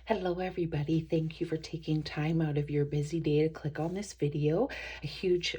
Hello everybody, thank you for taking time out of your busy day to click on this video. A huge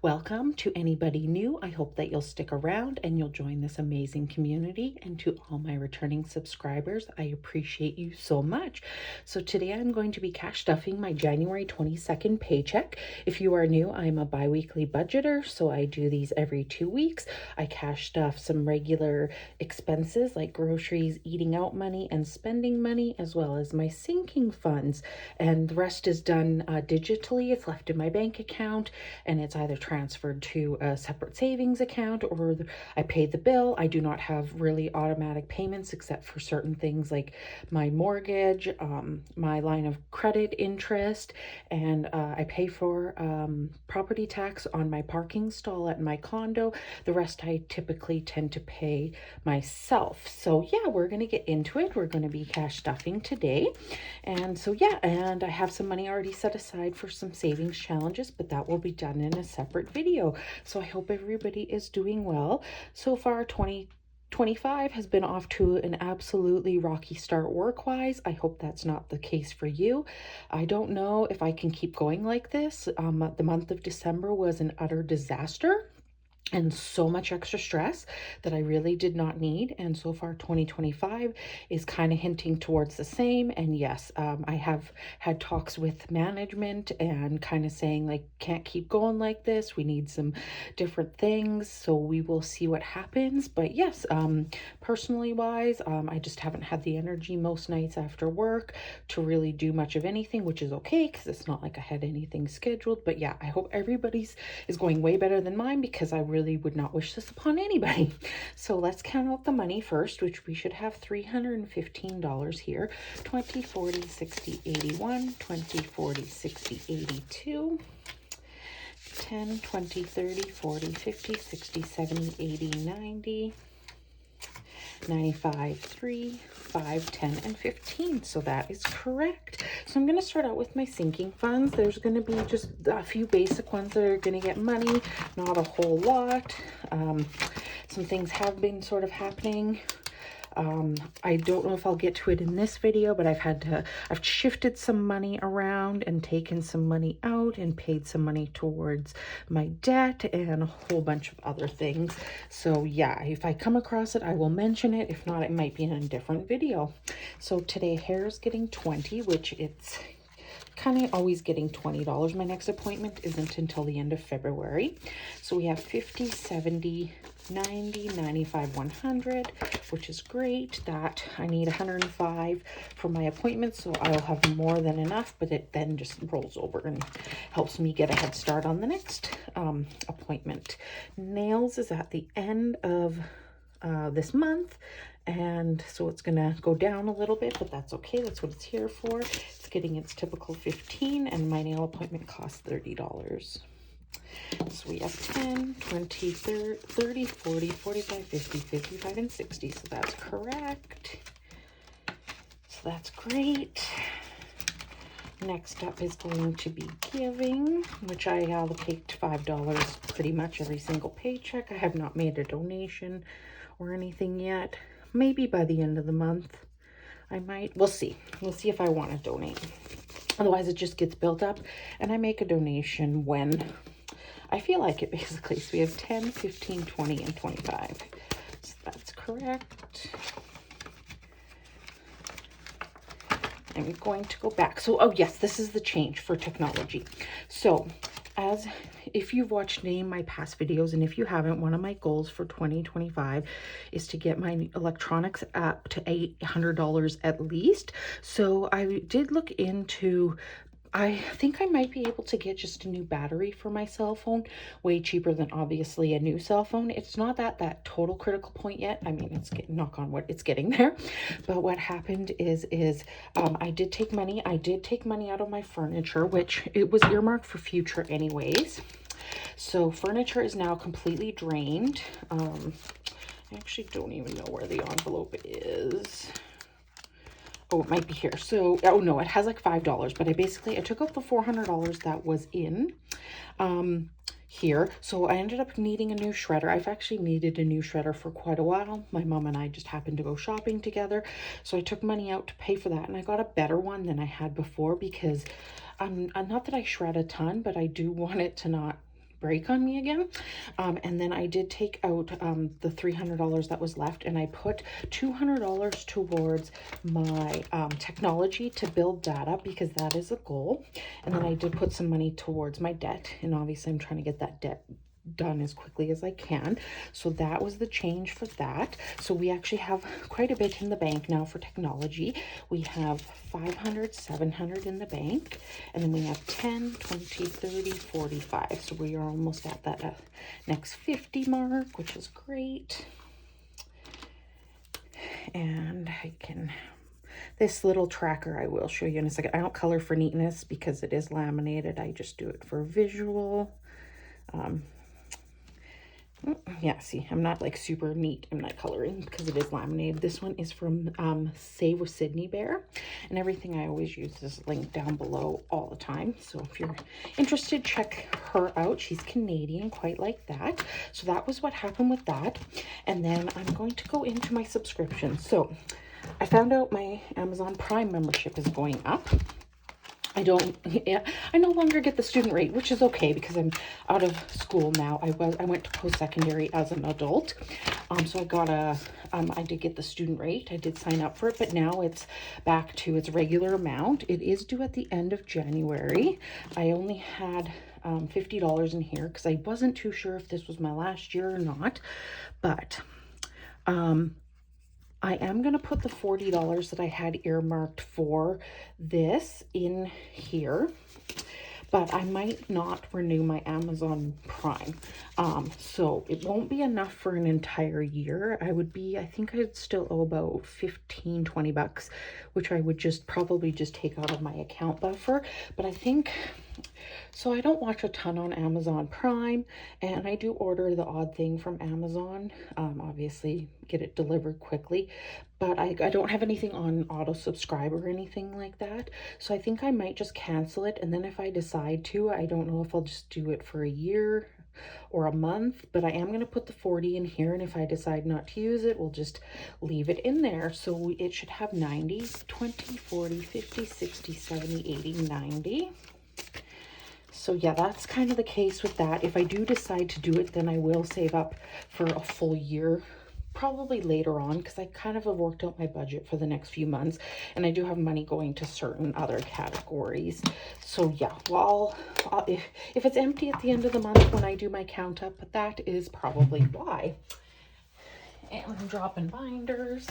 welcome to anybody new. I hope that you'll stick around and you'll join this amazing community. And to all my returning subscribers, I appreciate you so much. So today I'm going to be cash stuffing my January 22nd paycheck. If you are new, I'm a bi-weekly budgeter, so I do these every 2 weeks. I cash stuff some regular expenses like groceries, eating out money, and spending money, as well as my sinking funds, and the rest is done digitally. It's left in my bank account and it's either transferred to a separate savings account or I pay the bill. I do not have really automatic payments except for certain things like my mortgage, my line of credit interest, and I pay for property tax on my parking stall at my condo. The rest I typically tend to pay myself. So yeah, we're going to get into it. We're going to be cash stuffing today. And so yeah, and I have some money already set aside for some savings challenges, but that will be done in a separate video. So I hope everybody is doing well. So far, 2025 has been off to an absolutely rocky start work-wise. I hope that's not the case for you. I don't know if I can keep going like this. The month of December was an utter disaster and so much extra stress that I really did not need. And so far 2025 is kind of hinting towards the same. And yes, I have had talks with management and kind of saying like, can't keep going like this. We need some different things. So we will see what happens. But yes, personally wise, I just haven't had the energy most nights after work to really do much of anything, which is okay because it's not like I had anything scheduled. But yeah, I hope everybody's is going way better than mine, because I really would not wish this upon anybody. So let's count out the money first, which we should have $315 here. 20, 40, 60, 81, 20, 40, 60, 82, 10, 20, 30, 40, 50, 60, 70, 80, 90, 95, 3, 5, 10, and 15. So that is correct. So I'm going to start out with my sinking funds. There's going to be just a few basic ones that are going to get money, not a whole lot. Some things have been sort of happening. I don't know if I'll get to it in this video, but I've shifted some money around and taken some money out and paid some money towards my debt and a whole bunch of other things. So yeah, if I come across it, I will mention it. If not, it might be in a different video. So today hair is getting 20, which it's kind of always getting $20. My next appointment isn't until the end of February. So we have 50, 70, 90, 95, 100, which is great. That I need 105 for my appointment, so I'll have more than enough, but it then just rolls over and helps me get a head start on the next appointment. Nails is at the end of this month, and so it's gonna go down a little bit, but that's okay. That's what it's here for. It's getting its typical 15, and my nail appointment costs $30. So we have 10, 20, 30, 40, 45, 50, 55, and 60. So that's correct. So that's great. Next up is going to be giving, which I allocate $5 pretty much every single paycheck. I have not made a donation or anything yet. Maybe by the end of the month I might. We'll see. We'll see if I want to donate. Otherwise it just gets built up and I make a donation when I feel like it, basically. So we have 10, 15, 20, and 25. So that's correct. I'm going to go back. So, oh yes, this is the change for technology. So if you've watched any of my past videos, and if you haven't, one of my goals for 2025 is to get my electronics up to $800 at least. So I did look into, I think I might be able to get just a new battery for my cell phone, way cheaper than obviously a new cell phone. It's not that total critical point yet. I mean, it's knock on wood, it's getting there. But what happened is I did take money. I did take money out of my furniture, which it was earmarked for future anyways. So furniture is now completely drained. I actually don't even know where the envelope is. Oh, it might be here. So, oh no, it has like $5, but I took out the $400 that was in here. So I ended up needing a new shredder. I've actually needed a new shredder for quite a while. My mom and I just happened to go shopping together. So I took money out to pay for that, and I got a better one than I had before because not that I shred a ton, but I do want it to not break on me again. And then I did take out the $300 that was left, and I put $200 towards my technology to build that up because that is a goal. And then I did put some money towards my debt, and obviously I'm trying to get that debt done as quickly as I can. So that was the change for that. So we actually have quite a bit in the bank now for technology. We have 500, 700 in the bank, and then we have 10, 20, 30, 45. So we are almost at that next 50 mark, which is great. And this little tracker I will show you in a second. I don't color for neatness because it is laminated. I just do it for visual. Yeah, see, I'm not like super neat. I'm not coloring because it is laminated. This one is from Save with Sydney Bear, and everything I always use is linked down below all the time. So if you're interested, check her out. She's Canadian, quite like that. So that was what happened with that. And then I'm going to go into my subscription. So I found out my Amazon Prime membership is going up. I no longer get the student rate, which is okay because I'm out of school now. I went to post-secondary as an adult. So I did get the student rate. I did sign up for it, but now it's back to its regular amount. It is due at the end of January. I only had $50 in here because I wasn't too sure if this was my last year or not, but I am going to put the $40 that I had earmarked for this in here, but I might not renew my Amazon Prime. So it won't be enough for an entire year. I think I'd still owe about 15, 20 bucks, which I would probably just take out of my account buffer. But I think, so I don't watch a ton on Amazon Prime, and I do order the odd thing from Amazon, obviously get it delivered quickly, but I don't have anything on auto subscribe or anything like that. So I think I might just cancel it, and then if I decide to, I don't know if I'll just do it for a year or a month, but I am going to put the 40 in here, and if I decide not to use it, we'll just leave it in there. So it should have 90, 20, 40, 50, 60, 70, 80, 90. So yeah, that's kind of the case with that. If I do decide to do it, then I will save up for a full year, probably later on, because I kind of have worked out my budget for the next few months, and I do have money going to certain other categories. So yeah, well, if it's empty at the end of the month when I do my count up, that is probably why. And I'm dropping binders,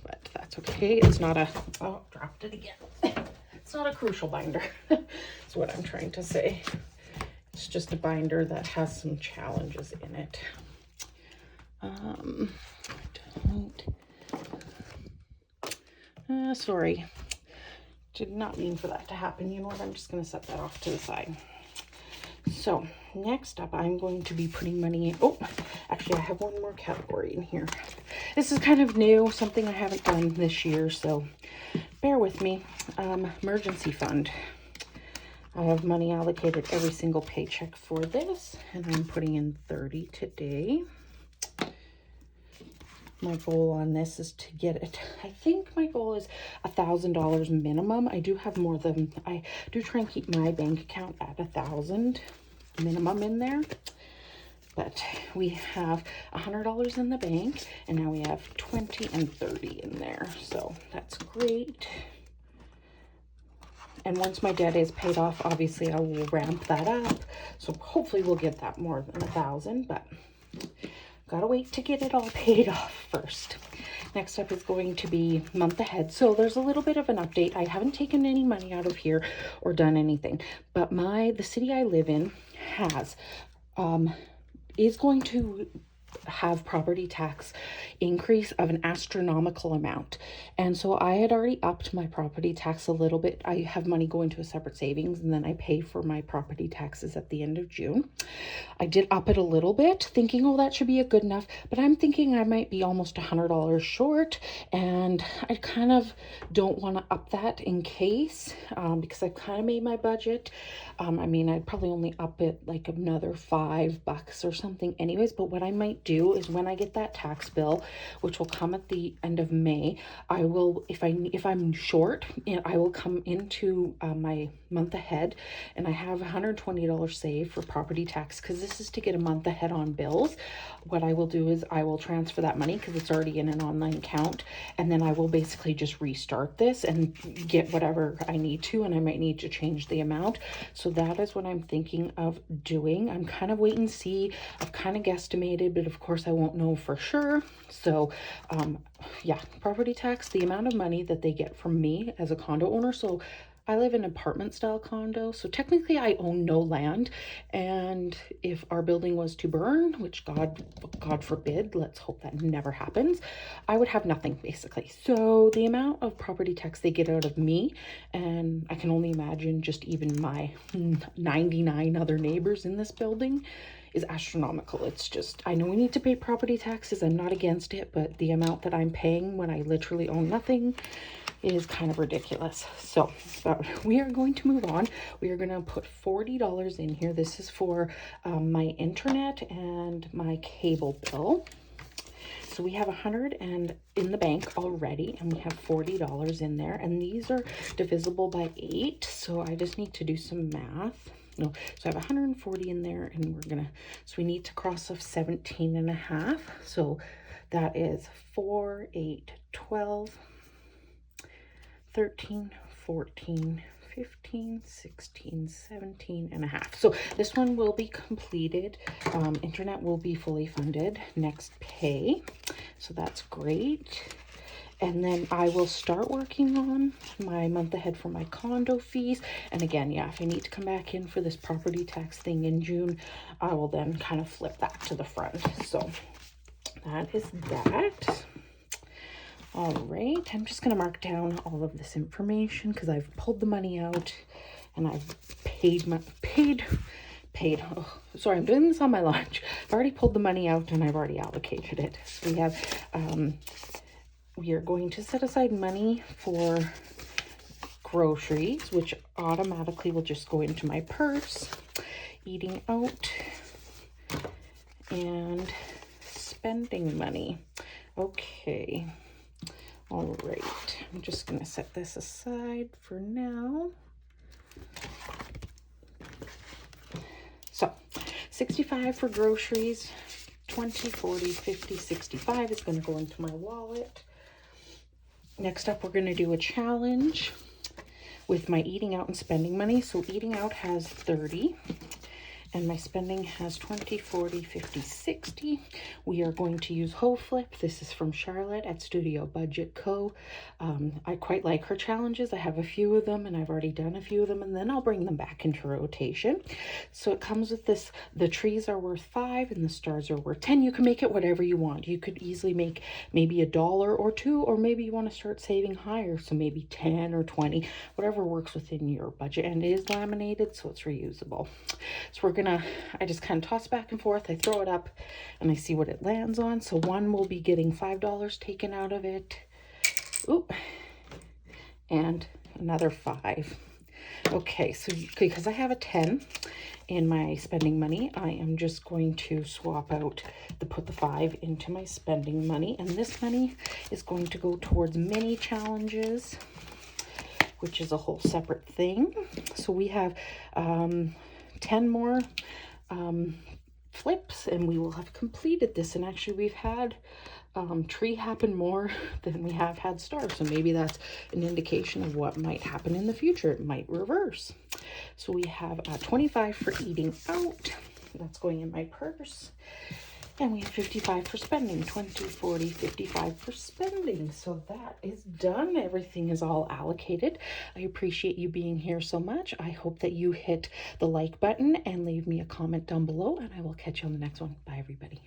but that's okay. It's not a, oh, dropped it again. It's not a crucial binder. That's what I'm trying to say. It's just a binder that has some challenges in it. Sorry. Did not mean for that to happen. You know what? I'm just going to set that off to the side. So next up, I'm going to be putting money in. Oh, actually, I have one more category in here. This is kind of new, something I haven't done this year, so bear with me. Emergency fund. I have money allocated every single paycheck for this, and I'm putting in 30 today. My goal on this is to get it, I think my goal is $1,000 minimum. I do have more than, I do try and keep my bank account at 1,000 minimum in there. But we have $100 in the bank, and now we have 20 and 30 in there. So that's great. And once my debt is paid off, obviously I will ramp that up. So hopefully we'll get that more than 1,000, but gotta wait to get it all paid off first. Next up is going to be month ahead. So there's a little bit of an update. I haven't taken any money out of here or done anything, but the city I live in is going to have property tax increase of an astronomical amount. And so I had already upped my property tax a little bit. I have money going to a separate savings, and then I pay for my property taxes at the end of June. I did up it a little bit, thinking, oh, that should be a good enough, but I'm thinking I might be almost $100 short, and I kind of don't want to up that in case, because I've kind of made my budget. I mean, I'd probably only up it like another $5 or something anyways, but what I might do is when I get that tax bill, which will come at the end of May, I will, if I'm short, I will come into my month ahead, and I have $120 saved for property tax, because this is to get a month ahead on bills. What I will do is I will transfer that money because it's already in an online account, and then I will basically just restart this and get whatever I need to, and I might need to change the amount. So that is what I'm thinking of doing. I'm kind of wait and see. I've kind of guesstimated, but of course I won't know for sure. So yeah, property tax, the amount of money that they get from me as a condo owner. So I live in an apartment style condo, so technically I own no land, and if our building was to burn, which God forbid, let's hope that never happens, I would have nothing basically. So the amount of property tax they get out of me, and I can only imagine just even my 99 other neighbors in this building, is astronomical. It's just, I know we need to pay property taxes, I'm not against it, but the amount that I'm paying when I literally own nothing is kind of ridiculous. So we are going to move on. We are going to put $40 in here. This is for my internet and my cable bill. So we have 100 and in the bank already, and we have $40 in there, and these are divisible by 8. So I just need to do some math. No, so I have 140 in there, and we're gonna, so we need to cross off 17 and a half. So that is 4, 8, 12, 13, 14, 15, 16, 17 and a half. So this one will be completed. Internet will be fully funded next pay. So that's great. And then I will start working on my month ahead for my condo fees. And again, yeah, if I need to come back in for this property tax thing in June, I will then kind of flip that to the front. So that is that. All right, I'm just going to mark down all of this information because I've pulled the money out and I've paid. Oh, sorry, I'm doing this on my lunch. I've already pulled the money out and I've already allocated it. So we have, we are going to set aside money for groceries, which automatically will just go into my purse, eating out, and spending money. Okay. All right, I'm just going to set this aside for now. So 65 for groceries, 20, 40, 50, 65 is going to go into my wallet. Next up, we're going to do a challenge with my eating out and spending money. So eating out has 30. And my spending has 20, 40, 50, 60. We are going to use Whole Flip. This is from Charlotte at Studio Budget Co. I quite like her challenges. I have a few of them and I've already done a few of them, and then I'll bring them back into rotation. So it comes with this, the trees are worth 5 and the stars are worth 10. You can make it whatever you want. You could easily make maybe $1 or $2, or maybe you want to start saving higher. So maybe 10 or 20, whatever works within your budget. And it is laminated, so it's reusable. So we're gonna, I just kind of toss back and forth. I throw it up and I see what it lands on. So one will be getting $5 taken out of it. Ooh, and another 5. Okay, so because I have a 10 in my spending money, I am just going to swap out put the 5 into my spending money, and this money is going to go towards mini challenges, which is a whole separate thing. So we have 10 more flips and we will have completed this. And actually we've had tree happen more than we have had stars, so maybe that's an indication of what might happen in the future. It might reverse. So we have 25 for eating out, that's going in my purse, and we have 55 for spending. 20, 40, 55 for spending. So that is done. Everything is all allocated. I appreciate you being here so much. I hope that you hit the like button and leave me a comment down below, and I will catch you on the next one. Bye, everybody.